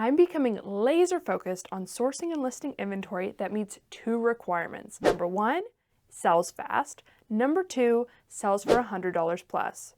I'm becoming laser focused on sourcing and listing inventory that meets two requirements. Number one, sells fast. Number two, sells for $100 plus.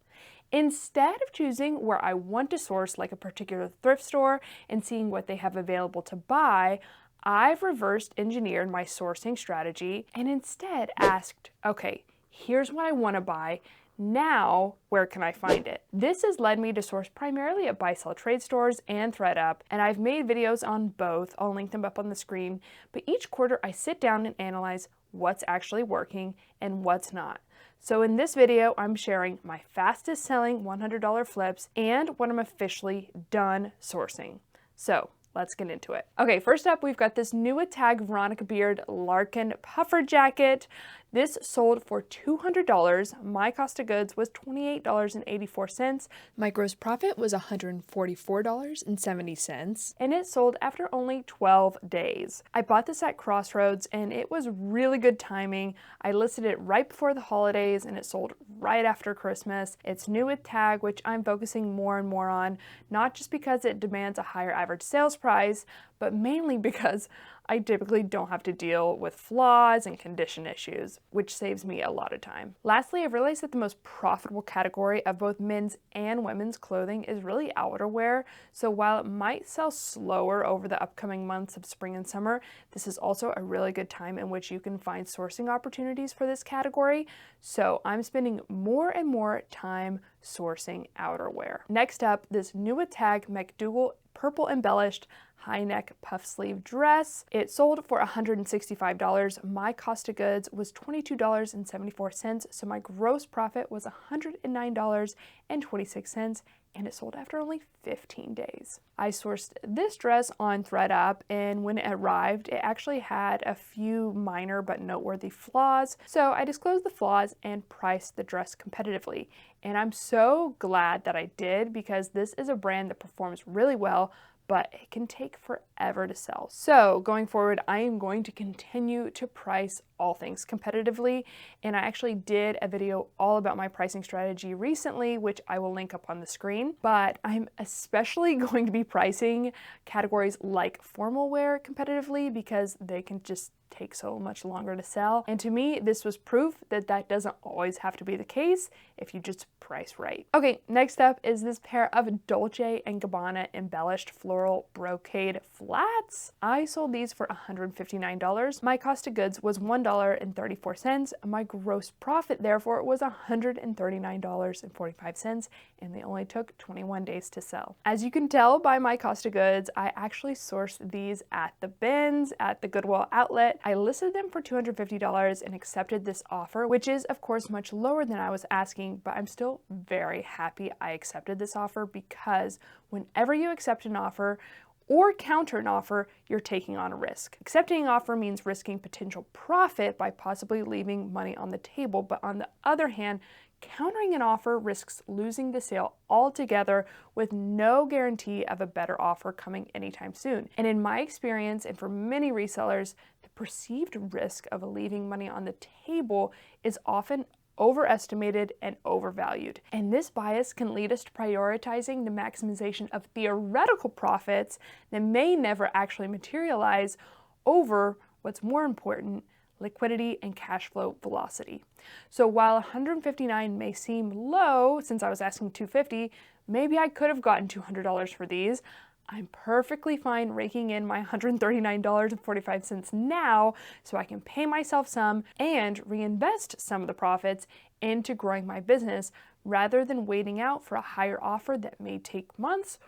Instead of choosing where I want to source, like a particular thrift store, and seeing what they have available to buy, I've reversed engineered my sourcing strategy and instead asked, okay, here's what I want to buy. Now, where can I find it? This has led me to source primarily at buy-sell trade stores and ThredUp, and I've made videos on both. I'll link them up on the screen. But each quarter, I sit down and analyze what's actually working and what's not. So in this video, I'm sharing my fastest selling $100 flips and what I'm officially done sourcing. So let's get into it. Okay, first up, we've got this new tag Veronica Beard Larkin puffer jacket. This sold for $200. My cost of goods was $28.84. My gross profit was $144.70, and it sold after only 12 days. I bought this at Crossroads, and it was really good timing. I listed it right before the holidays, and it sold right after Christmas. It's new with tag, which I'm focusing more and more on, not just because it demands a higher average sales price, but mainly because I typically don't have to deal with flaws and condition issues, which saves me a lot of time. Lastly, I've realized that the most profitable category of both men's and women's clothing is really outerwear. So while it might sell slower over the upcoming months of spring and summer, this is also a really good time in which you can find sourcing opportunities for this category. So I'm spending more and more time sourcing outerwear. Next up, this new tag McDougal purple embellished high neck puff sleeve dress. It sold for $165. My cost of goods was $22.74, so my gross profit was $109.26, and it sold after only 15 days. I sourced this dress on ThredUp, and when it arrived, it actually had a few minor but noteworthy flaws, so I disclosed the flaws and priced the dress competitively. And I'm so glad that I did, because this is a brand that performs really well, but it can take forever to sell. So going forward, I am going to continue to price all things competitively, and I actually did a video all about my pricing strategy recently, which I will link up on the screen, but I'm especially going to be pricing categories like formal wear competitively because they can just take so much longer to sell. And to me, this was proof that that doesn't always have to be the case if you just price right. Okay, next up is this pair of Dolce & Gabbana embellished floral brocade flats. I sold these for $159. My cost of goods was $1.34. My gross profit, therefore, was $139.45, and they only took 21 days to sell. As you can tell by my cost of goods, I actually sourced these at the bins, at the Goodwill outlet. I listed them for $250 and accepted this offer, which is of course much lower than I was asking, but I'm still very happy I accepted this offer, because whenever you accept an offer or counter an offer, you're taking on a risk. Accepting an offer means risking potential profit by possibly leaving money on the table, but on the other hand, countering an offer risks losing the sale altogether with no guarantee of a better offer coming anytime soon. And in my experience, and for many resellers, the perceived risk of leaving money on the table is often overestimated and overvalued. And this bias can lead us to prioritizing the maximization of theoretical profits that may never actually materialize over what's more important, liquidity and cash flow velocity. So while $159 may seem low, since I was asking $250, maybe I could have gotten $200 for these. I'm perfectly fine raking in my $139.45 now so I can pay myself some and reinvest some of the profits into growing my business rather than waiting out for a higher offer that may take months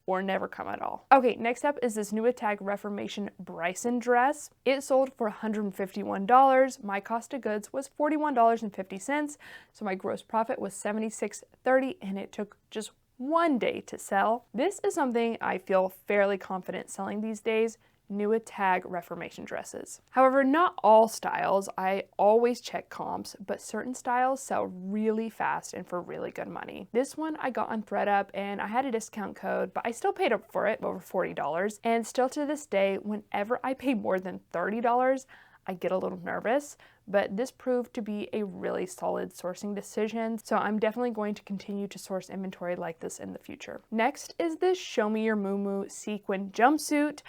or never come at all. Okay, next up is this new tag Reformation Bryson dress. It sold for $151. My cost of goods was $41.50, so my gross profit was $76.30, and it took just 1 day to sell. This is something I feel fairly confident selling these days, new tag Reformation dresses. However, not all styles. I always check comps, but certain styles sell really fast and for really good money. This one I got on ThredUp, and I had a discount code, but I still paid up for it, over $40. And still to this day, whenever I pay more than $30, I get a little nervous, but this proved to be a really solid sourcing decision. So I'm definitely going to continue to source inventory like this in the future. Next is this Show Me Your Moo sequin jumpsuit.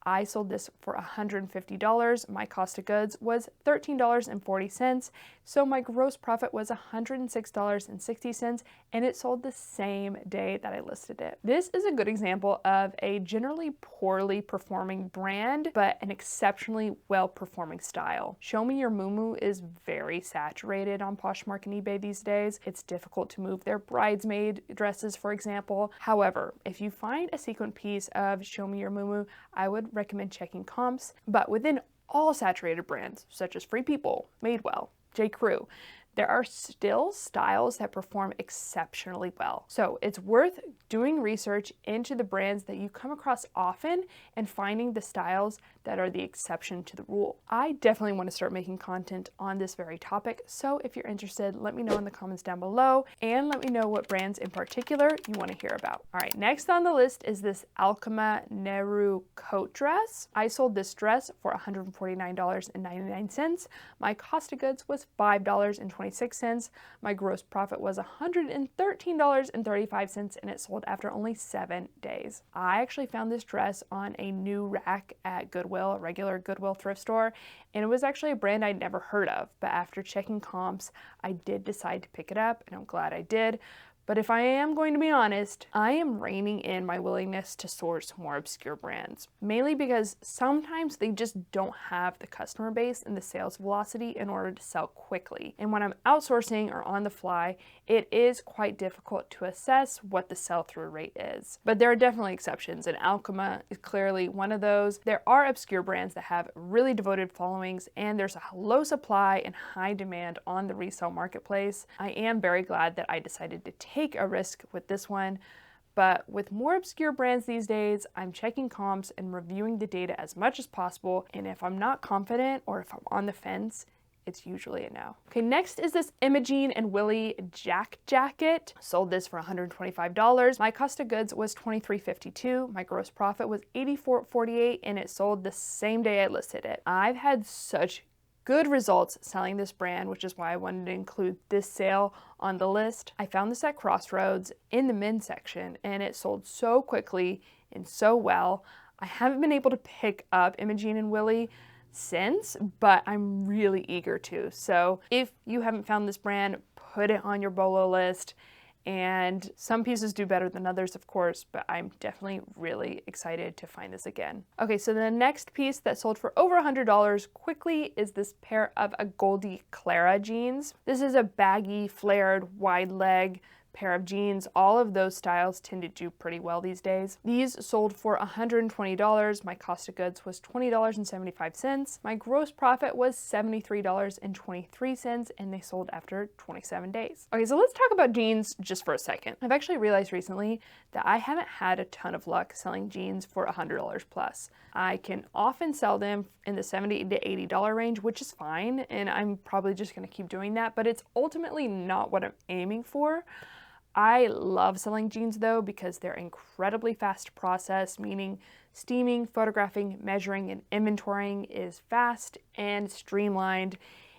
I sold this for $150. My cost of goods was $13.40. So my gross profit was $106.60, and it sold the same day that I listed it. This is a good example of a generally poorly performing brand, but an exceptionally well-performing style. Show Me Your Moo is very saturated on Poshmark and eBay these days. It's difficult to move their bridesmaid dresses, for example. However, if you find a sequin piece of Show Me Your Moo, I would recommend checking comps, but within all saturated brands such as Free People, Madewell, J. Crew, there are still styles that perform exceptionally well. So it's worth doing research into the brands that you come across often and finding the styles that are the exception to the rule. I definitely want to start making content on this very topic, so if you're interested, let me know in the comments down below, and let me know what brands in particular you want to hear about. All right, next on the list is this Alkema Nehru coat dress. I sold this dress for $149.99. My cost of goods was $5.26. My gross profit was $113.35, and it sold after only 7 days. I actually found this dress on a new rack at Goodwill, a regular Goodwill thrift store, and it was actually a brand I'd never heard of, but after checking comps, I did decide to pick it up, and I'm glad I did. But if I am going to be honest, I am reining in my willingness to source more obscure brands, mainly because sometimes they just don't have the customer base and the sales velocity in order to sell quickly. And when I'm outsourcing or on the fly, it is quite difficult to assess what the sell-through rate is. But there are definitely exceptions, and Alkema is clearly one of those. There are obscure brands that have really devoted followings, and there's a low supply and high demand on the resale marketplace. I am very glad that I decided to take a risk with this one, but with more obscure brands these days, I'm checking comps and reviewing the data as much as possible, and if I'm not confident or if I'm on the fence, it's usually a no. Okay, next is this Imogene and Willie Jack jacket. Sold this for $125. My cost of goods was $23.52. My gross profit was $84.48, and it sold the same day I listed it. I've had such good results selling this brand, which is why I wanted to include this sale on the list. I found this at Crossroads in the men's section, and it sold so quickly and so well. I haven't been able to pick up Imogene and Willie since, but I'm really eager to. So if you haven't found this brand, put it on your BOLO list. And some pieces do better than others, of course, but I'm definitely really excited to find this again. Okay, so the next piece that sold for over $100 quickly is this pair of a Goldie Clara jeans. This is a baggy, flared, wide leg pair of jeans. All of those styles tend to do pretty well these days. These sold for $120. My cost of goods was $20.75. My gross profit was $73.23, and they sold after 27 days. Okay, so let's talk about jeans just for a second. I've actually realized recently that I haven't had a ton of luck selling jeans for $100 plus. I can often sell them in the $70 to $80 range, which is fine, and I'm probably just gonna keep doing that, but it's ultimately not what I'm aiming for. I love selling jeans though because they're incredibly fast to process, meaning steaming, photographing, measuring, and inventorying is fast and streamlined.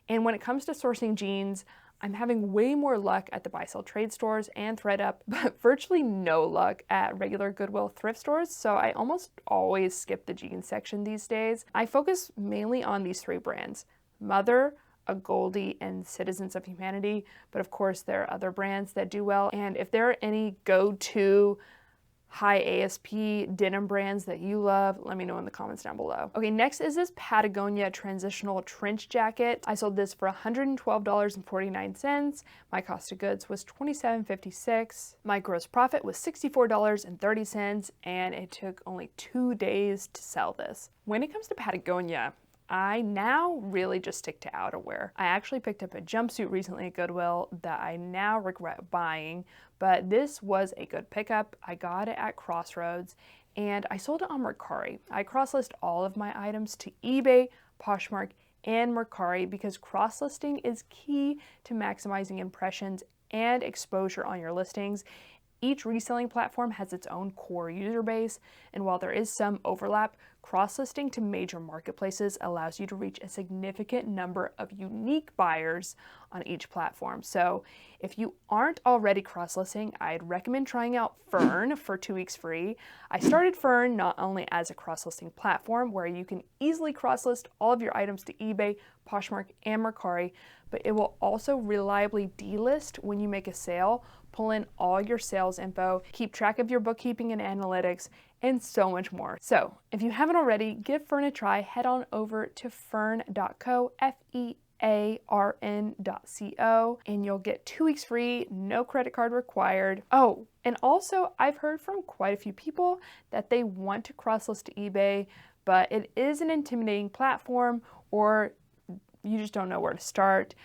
And when it comes to sourcing jeans, I'm having way more luck at the buy-sell trade stores and ThredUp, but virtually no luck at regular Goodwill thrift stores, so I almost always skip the jeans section these days. I focus mainly on these 3 brands: Mother, a Goldie, and Citizens of Humanity, but of course there are other brands that do well, and if there are any go-to high ASP denim brands that you love, let me know in the comments down below. Okay, next is this Patagonia transitional trench jacket. I sold this for $112.49. My cost of goods was $27.56. My gross profit was $64.30, and it took only 2 days to sell this. When it comes to Patagonia, I now really just stick to outerwear. I actually picked up a jumpsuit recently at Goodwill that I now regret buying, but this was a good pickup. I got it at Crossroads, and I sold it on Mercari. I cross-list all of my items to eBay, Poshmark, and Mercari because cross-listing is key to maximizing impressions and exposure on your listings. Each reselling platform has its own core user base, and while there is some overlap, cross-listing to major marketplaces allows you to reach a significant number of unique buyers on each platform. So if you aren't already cross-listing, I'd recommend trying out Fern for 2 weeks free. I started Fern not only as a cross-listing platform where you can easily cross-list all of your items to eBay, Poshmark, and Mercari, but it will also reliably delist when you make a sale, pull in all your sales info, keep track of your bookkeeping and analytics, and so much more. So if you haven't already, give Fern a try. Head on over to fern.co, FEARN.co, and you'll get 2 weeks free, no credit card required. Oh, and also I've heard from quite a few people that they want to cross-list to eBay, but it is an intimidating platform, or you just don't know where to start.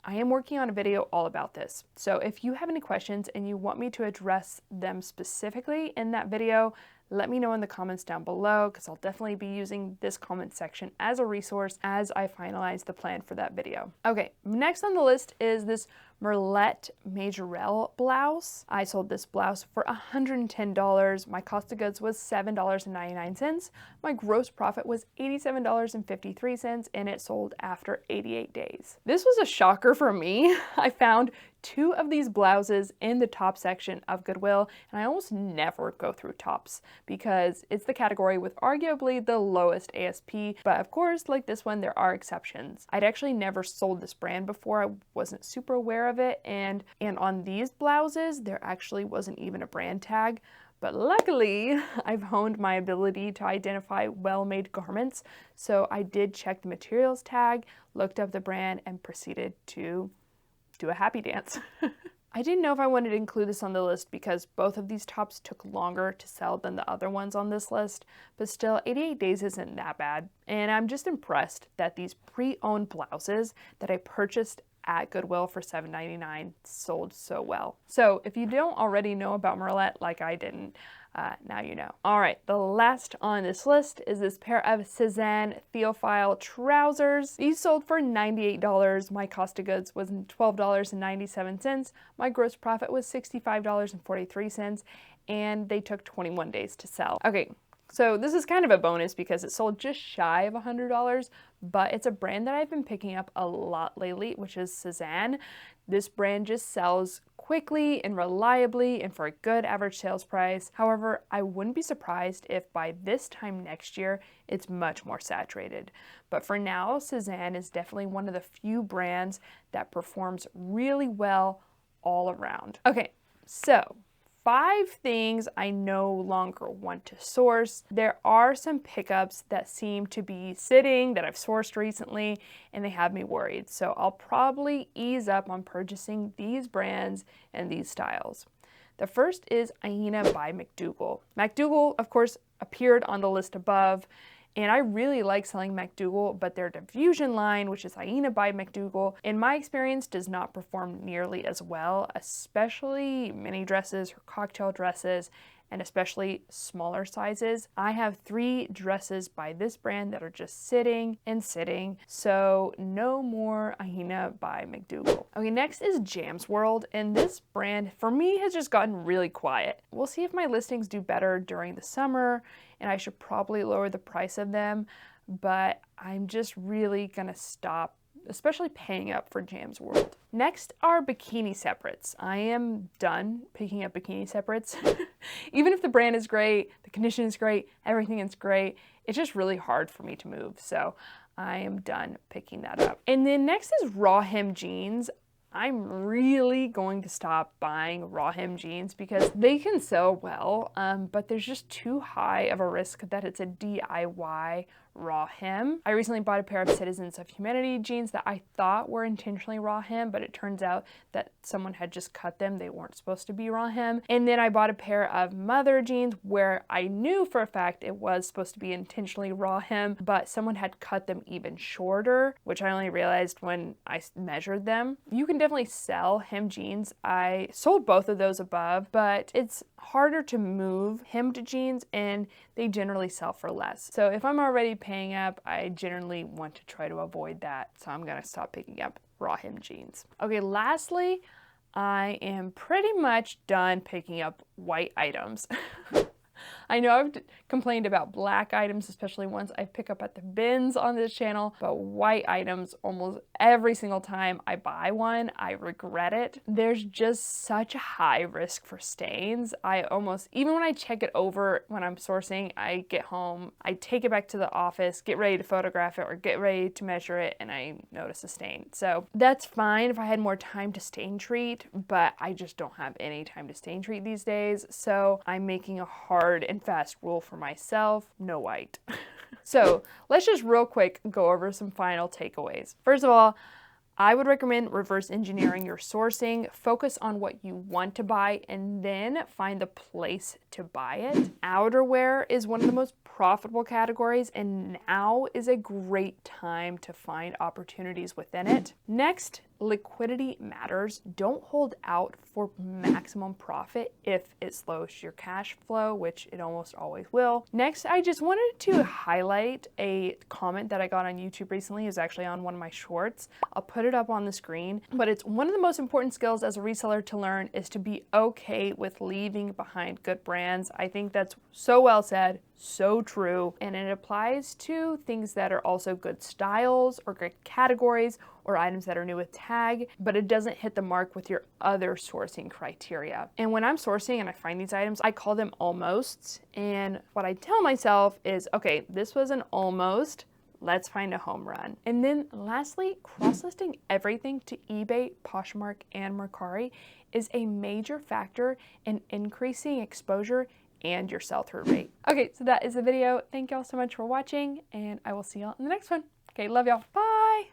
I am working on a video all about this. So if you have any questions and you want me to address them specifically in that video, let me know in the comments down below, because I'll definitely be using this comment section as a resource as I finalize the plan for that video. Okay, next on the list is this Merlette Majorelle blouse. I sold this blouse for $110. My cost of goods was $7.99. My gross profit was $87.53, and it sold after 88 days. This was a shocker for me. I found 2 of these blouses in the top section of Goodwill, and I almost never go through tops because it's the category with arguably the lowest ASP, but of course, like this one, there are exceptions. I'd actually never sold this brand before. I wasn't super aware of it, and on these blouses, there actually wasn't even a brand tag. But luckily, I've honed my ability to identify well-made garments, so I did check the materials tag, looked up the brand, and proceeded to do a happy dance. I didn't know if I wanted to include this on the list because both of these tops took longer to sell than the other ones on this list, but still 88 days isn't that bad. And I'm just impressed that these pre-owned blouses that I purchased at Goodwill for $7.99 sold so well. So if you don't already know about Merlette like I didn't, now you know. All right, the last on this list is this pair of Cezanne Theophile trousers. These sold for $98. My cost of goods was $12.97. My gross profit was $65.43, and they took 21 days to sell. Okay, so this is kind of a bonus because it sold just shy of $100, but it's a brand that I've been picking up a lot lately, which is Cezanne. This brand just sells quickly and reliably and for a good average sales price. However, I wouldn't be surprised if by this time next year, it's much more saturated. But for now, Cezanne is definitely one of the few brands that performs really well all around. Okay, so 5 things I no longer want to source. There are some pickups that seem to be sitting that I've sourced recently, and they have me worried. So I'll probably ease up on purchasing these brands and these styles. The first is Aina by McDougal. McDougal, of course, appeared on the list above, and I really like selling McDougal, but their diffusion line, which is Aina by McDougal, in my experience does not perform nearly as well, especially mini dresses or cocktail dresses, and especially smaller sizes. I have 3 dresses by this brand that are just sitting and sitting, so no more Aina by McDougal. Okay, next is Jam's World, and this brand for me has just gotten really quiet. We'll see if my listings do better during the summer, and I should probably lower the price of them, but I'm just really gonna stop, especially paying up for Jam's World. Next are bikini separates. I am done picking up bikini separates. Even if the brand is great, the condition is great, everything is great, it's just really hard for me to move, so I am done picking that up. And then next is raw hem jeans. I'm really going to stop buying raw hem jeans because they can sell well, but there's just too high of a risk that it's a DIY raw hem. I recently bought a pair of Citizens of Humanity jeans that I thought were intentionally raw hem, but it turns out that someone had just cut them. They weren't supposed to be raw hem. And then I bought a pair of Mother jeans where I knew for a fact it was supposed to be intentionally raw hem, but someone had cut them even shorter, which I only realized when I measured them. You can definitely sell hem jeans. I sold both of those above, but it's harder to move hemmed jeans and they generally sell for less. So if I'm already paying up, I generally want to try to avoid that. So I'm gonna stop picking up raw hem jeans. Okay, lastly, I am pretty much done picking up white items. I know I've complained about black items, especially ones I pick up at the bins on this channel, but white items, almost every single time I buy one, I regret it. There's just such a high risk for stains. Even when I check it over when I'm sourcing, I get home, I take it back to the office, get ready to photograph it or get ready to measure it, and I notice a stain. So that's fine if I had more time to stain treat, but I just don't have any time to stain treat these days. So I'm making a hard and fast rule for myself: no white. So let's just real quick go over some final takeaways. First of all, I would recommend reverse engineering your sourcing. Focus on what you want to buy and then find the place to buy it. Outerwear is one of the most profitable categories, and now is a great time to find opportunities within it. Next, liquidity matters. Don't hold out for maximum profit if it slows your cash flow, which it almost always will. Next, I just wanted to highlight a comment that I got on YouTube recently. It was actually on one of my shorts. I'll put it up on the screen, but it's one of the most important skills as a reseller to learn is to be okay with leaving behind good brands. I think that's so well said, so true, and it applies to things that are also good styles or good categories or items that are new with tag, but it doesn't hit the mark with your other sourcing criteria. And when I'm sourcing and I find these items, I call them almosts, and what I tell myself is, okay, this was an almost, let's find a home run. And then lastly, cross-listing everything to eBay, Poshmark, and Mercari is a major factor in increasing exposure and your sell-through rate. Okay, so that is the video. Thank y'all so much for watching, and I will see y'all in the next one. Okay, love y'all. Bye!